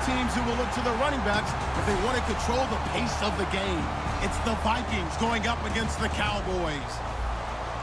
teams who will look to their running backs if they want to control the pace of the game. It's the Vikings going up against the Cowboys.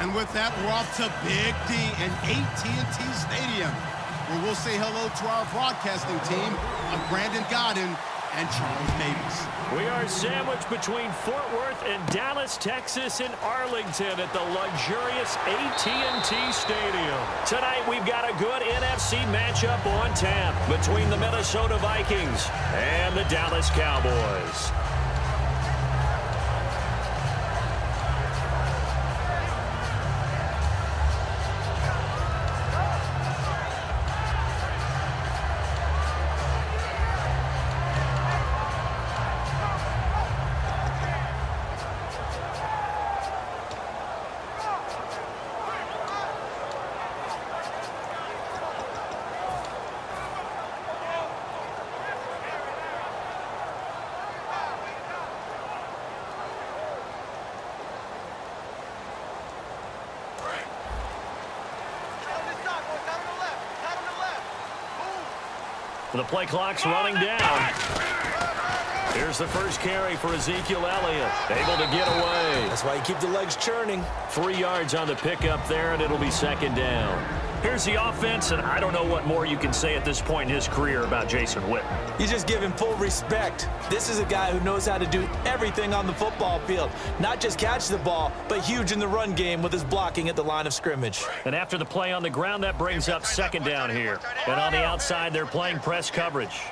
And with that, we're off to Big D in AT&T Stadium, where we'll say hello to our broadcasting team of Brandon Godden and Charles Davis. We are sandwiched between Fort Worth and Dallas, Texas, and Arlington at the luxurious AT&T Stadium. Tonight, we've got a good NFC matchup on tap between the Minnesota Vikings and the Dallas Cowboys. The play clock's running down. Here's the first carry for Ezekiel Elliott. Able to get away. That's why you keep the legs churning. 3 yards on the pickup there, and it'll be second down. Here's the offense, and I don't know what more you can say at this point in his career about Jason Witten. You just give him full respect. This is a guy who knows how to do everything on the football field. Not just catch the ball, but huge in the run game with his blocking at the line of scrimmage. And after the play on the ground, that brings up second down here. And on the outside, they're playing press coverage.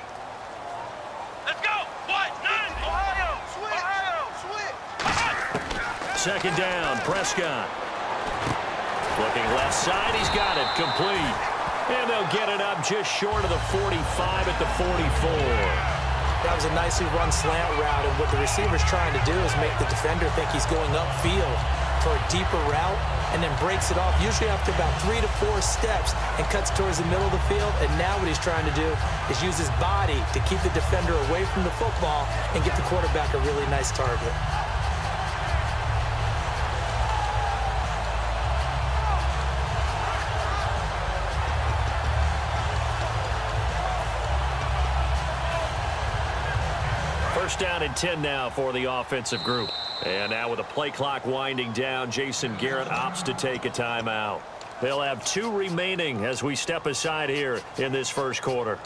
Let's go! What? Nine! Ohio! Switch! Second down, Prescott. Looking left side, he's got it, complete. And they'll get it up just short of the 45 at the 44. That was a nicely run slant route, and what the receiver's trying to do is make the defender think he's going upfield for a deeper route, and then breaks it off, usually after about 3 to 4 steps, and cuts towards the middle of the field. And now what he's trying to do is use his body to keep the defender away from the football and get the quarterback a really nice target. First down and 10 now for the offensive group. And now with the play clock winding down, Jason Garrett opts to take a timeout. They'll have 2 remaining as we step aside here in this first quarter.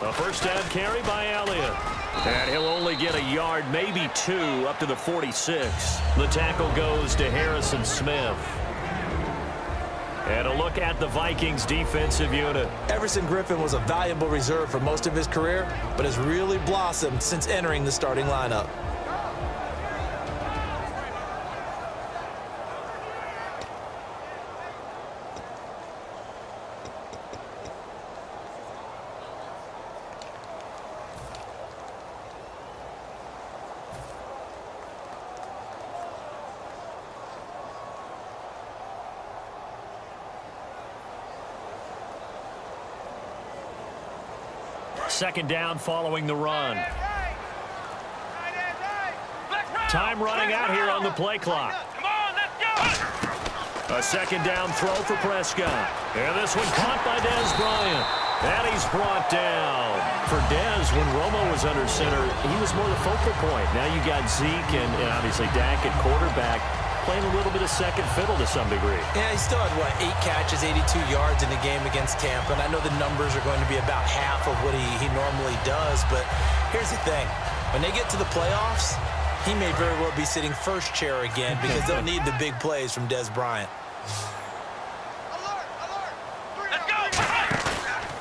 A first down carry by Elliott. And he'll only get a yard, maybe 2, up to the 46. The tackle goes to Harrison Smith. And a look at the Vikings defensive unit. Everson Griffin was a valuable reserve for most of his career, but has really blossomed since entering the starting lineup. Second down following the run. Time running out here on the play clock. A second down throw for Prescott. And this one caught by Dez Bryant. And he's brought down. For Dez, when Romo was under center, he was more the focal point. Now you got Zeke and obviously Dak at quarterback, playing a little bit of second fiddle to some degree. Yeah, he still had, 8 catches, 82 yards in the game against Tampa. And I know the numbers are going to be about half of what he normally does. But here's the thing. When they get to the playoffs, he may very well be sitting first chair again because they'll need the big plays from Dez Bryant.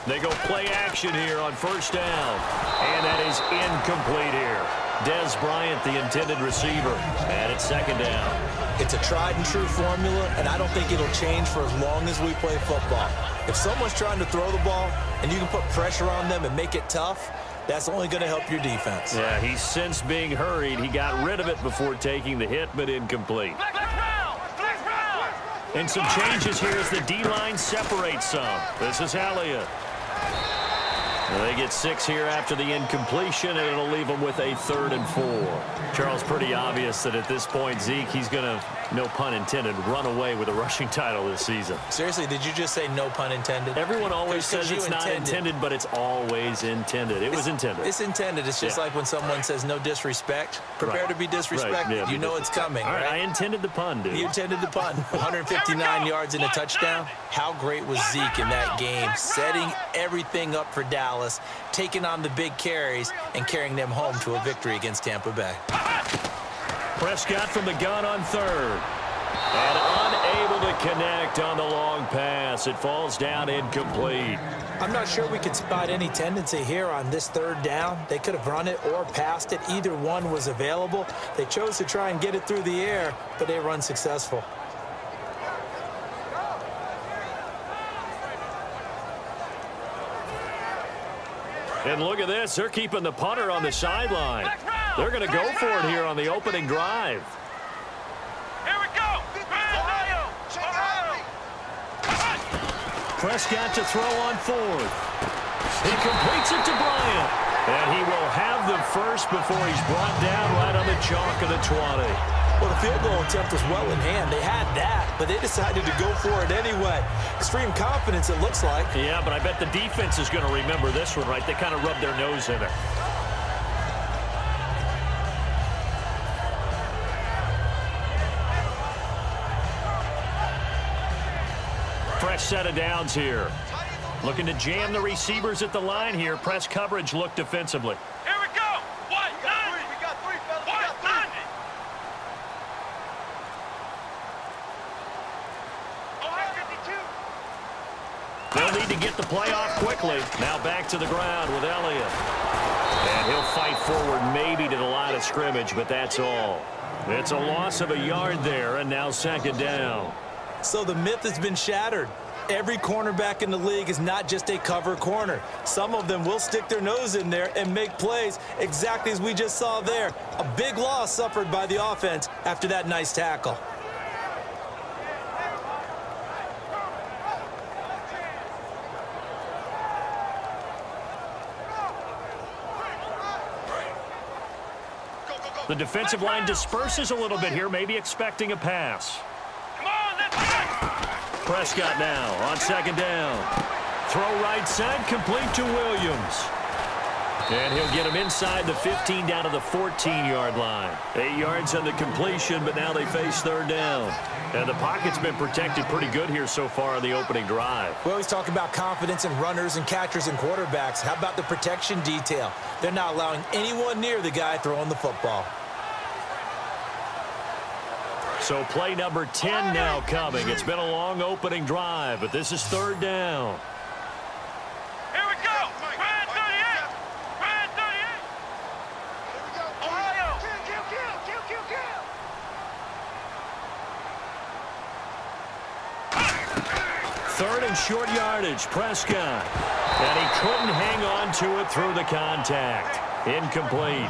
They go play action here on first down. And that is incomplete here. Dez Bryant, the intended receiver. And it's second down. It's a tried-and-true formula, and I don't think it'll change for as long as we play football. If someone's trying to throw the ball and you can put pressure on them and make it tough, That's only going to help your defense. Yeah, he's since being hurried. He got rid of it before taking the hit, but incomplete. And some changes here as the D-line separates some. This is Elliott. They get 6 here after the incompletion, and it'll leave them with a 3rd and 4. Charles, pretty obvious that at this point, Zeke, he's going to, no pun intended, run away with a rushing title this season. Seriously, did you just say no pun intended? Everyone always says it's not intended, but it's always intended. It was intended. It's intended. It's just like when someone says no disrespect. Prepare to be disrespected. Right. Yeah, you know it's coming. All right, right? I intended the pun, dude. You intended the pun. 159 yards and a touchdown. How great was Zeke in that game, setting everything up for Dallas, taking on the big carries, and carrying them home to a victory against Tampa Bay. Prescott from the gun on 3rd. And unable to connect on the long pass. It falls down incomplete. I'm not sure we could spot any tendency here on this 3rd down. They could have run it or passed it. Either one was available. They chose to try and get it through the air, but they were unsuccessful. And look at this. They're keeping the punter on the sideline. They're going to go for it here on the opening drive. Here we go. Ohio. Prescott to throw on 4th. He completes it to Bryant. And he will have the first before he's brought down right on the chalk of the 20. Well, the field goal attempt was well in hand. They had that, but they decided to go for it anyway. Extreme confidence, it looks like. Yeah, but I bet the defense is going to remember this one, right? They kind of rubbed their nose in it. Fresh set of downs here. Looking to jam the receivers at the line here. Press coverage look defensively. Here we go. 190. We got 3, fellas. 190. They'll need to get the play off quickly. Now back to the ground with Elliott. And he'll fight forward maybe to the line of scrimmage, but that's all. It's a loss of a yard there, and now 2nd down. So the myth has been shattered. Every cornerback in the league is not just a cover corner. Some of them will stick their nose in there and make plays exactly as we just saw there. A big loss suffered by the offense after that nice tackle. The defensive line disperses a little bit here, maybe expecting a pass. Come on, let's go. Prescott now on 2nd down. Throw right side, complete to Williams. And he'll get him inside the 15 down to the 14-yard line. 8 yards on the completion, but now they face 3rd down. And the pocket's been protected pretty good here so far on the opening drive. We always talk about confidence in runners and catchers and quarterbacks. How about the protection detail? They're not allowing anyone near the guy throwing the football. So play number 10 now coming. It's been a long opening drive, but this is 3rd down. Here we go. Red 38. Red 38. Ohio. Third and short yardage, Prescott. And he couldn't hang on to it through the contact. Incomplete.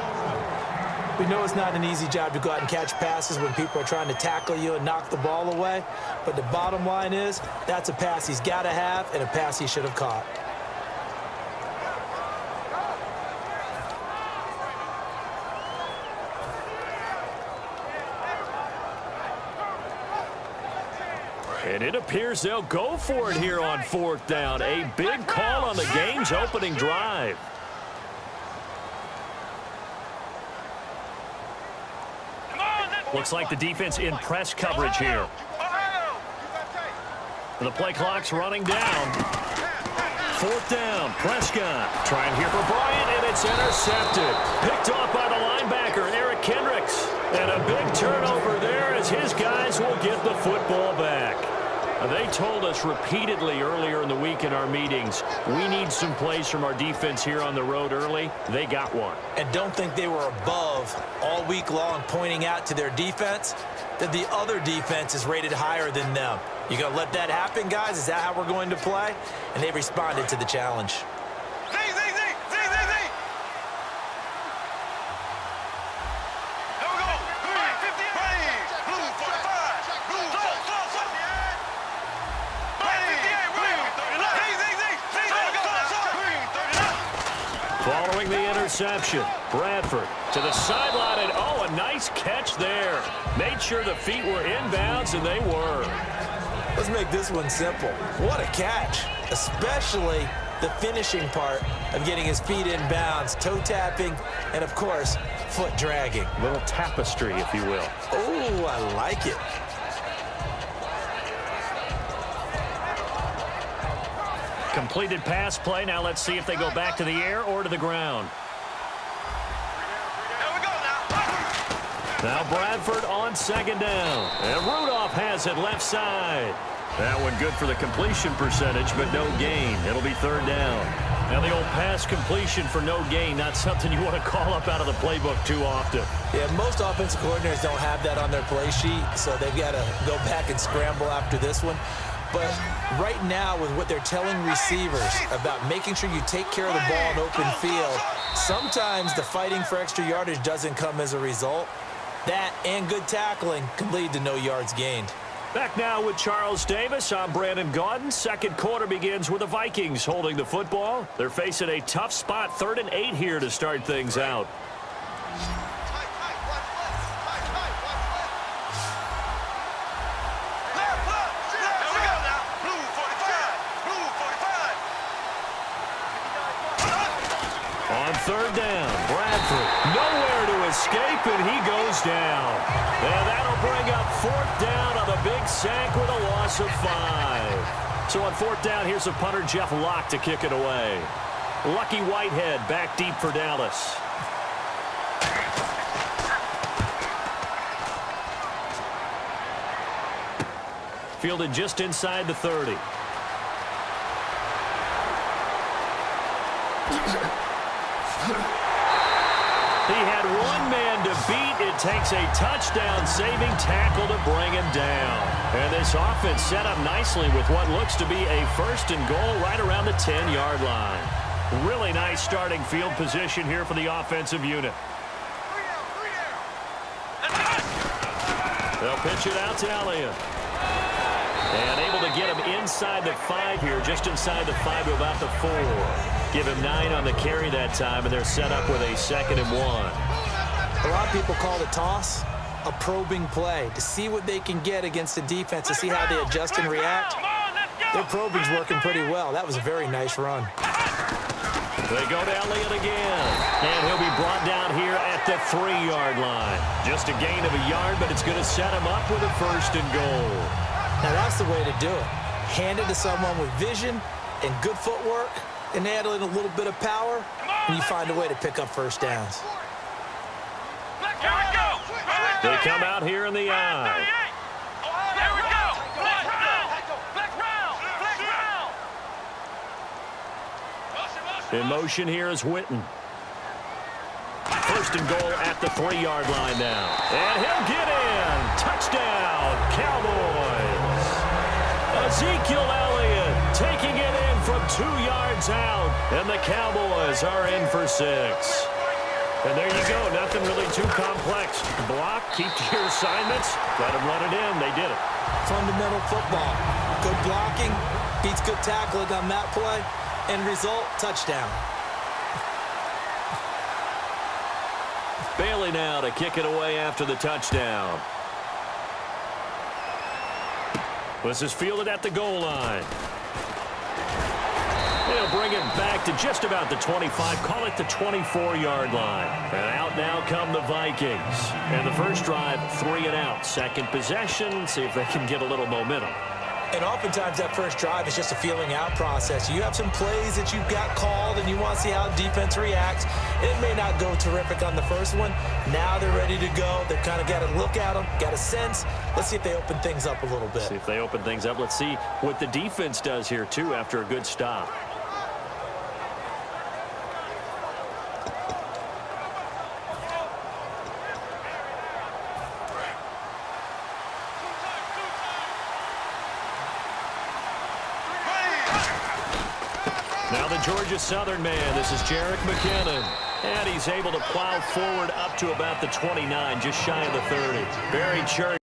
We know it's not an easy job to go out and catch passes when people are trying to tackle you and knock the ball away. But the bottom line is, that's a pass he's got to have and a pass he should have caught. And it appears they'll go for it here on 4th down. A big call on the game's opening drive. Looks like the defense in press coverage here. The play clock's running down. 4th down, Prescott trying here for Bryant, and it's intercepted. Picked off by the linebacker, Eric Kendricks. And a big turnover there as his guys will get the football back. They told us repeatedly earlier in the week in our meetings, we need some plays from our defense here on the road early. They got one. And don't think they were above all week long pointing out to their defense that the other defense is rated higher than them. You going to let that happen, guys? Is that how we're going to play? And they responded to the challenge. reception. Bradford to the sideline, and a nice catch there. Made sure the feet were inbounds, and they were. Let's make this one simple. What a catch, especially the finishing part of getting his feet in bounds, toe tapping, and of course, foot dragging. Little tapestry, if you will. Oh, I like it. Completed pass play. Now let's see if they go back to the air or to the ground. Now Bradford on second down. And Rudolph has it left side. That one good for the completion percentage, but no gain. It'll be third down. Now the old pass completion for no gain, not something you want to call up out of the playbook too often. Yeah, most offensive coordinators don't have that on their play sheet, so they've got to go back and scramble after this one. But right now, with what they're telling receivers about making sure you take care of the ball in open field, sometimes the fighting for extra yardage doesn't come as a result. That and good tackling can lead to no yards gained. Back now with Charles Davis. I'm Brandon Gaudin. Second quarter begins with the Vikings holding the football. They're facing a tough spot, 3rd and 8 here to start things out. On third down, Bradford nowhere to escape, and he goes down. And that'll bring up 4th down on the big sack with a loss of 5. So on 4th down, here's the punter, Jeff Locke, to kick it away. Lucky Whitehead back deep for Dallas. Fielded just inside the 30. He had one man to beat. It takes a touchdown-saving tackle to bring him down. And this offense set up nicely with what looks to be a 1st and goal right around the 10-yard line. Really nice starting field position here for the offensive unit. They'll pitch it out to Elliott. And able to get him inside the 5 here, just inside the 5 to about the 4. Give him 9 on the carry that time, and they're set up with a 2nd and 1. A lot of people call the toss a probing play to see what they can get against the defense, to see how they adjust and react. Their probing's working pretty well. That was a very nice run. They go to Elliott again, and he'll be brought down here at the 3-yard line. Just a gain of a yard, but it's going to set him up with a 1st and goal. Now that's the way to do it. Hand it to someone with vision and good footwork, and add in a little bit of power, and you find a way to pick up 1st downs. They come out here in the eye. In motion here is Witten. 1st and goal at the 3-yard line now. And he'll get in. Touchdown, Cowboys. Ezekiel Elliott taking it in from 2 yards out. And the Cowboys are in for 6. And there you go. Nothing really too complex. Block, keep to your assignments, let them run it in. They did it. Fundamental football. Good blocking beats good tackling on that play. End result, touchdown. Bailey now to kick it away after the touchdown. This is fielded at the goal line. They'll bring it back to just about the 25, call it the 24-yard line. And out now come the Vikings. And the first drive, 3 and out. Second possession, see if they can get a little momentum. And oftentimes that first drive is just a feeling out process. You have some plays that you've got called and you want to see how defense reacts. It may not go terrific on the first one. Now they're ready to go. They've kind of got to look at them, got a sense. Let's see if they open things up a little bit. See if they open things up. Let's see what the defense does here, too, after a good stop. Now the Georgia Southern man, this is Jerick McKinnon. And he's able to plow forward up to about the 29, just shy of the 30. Very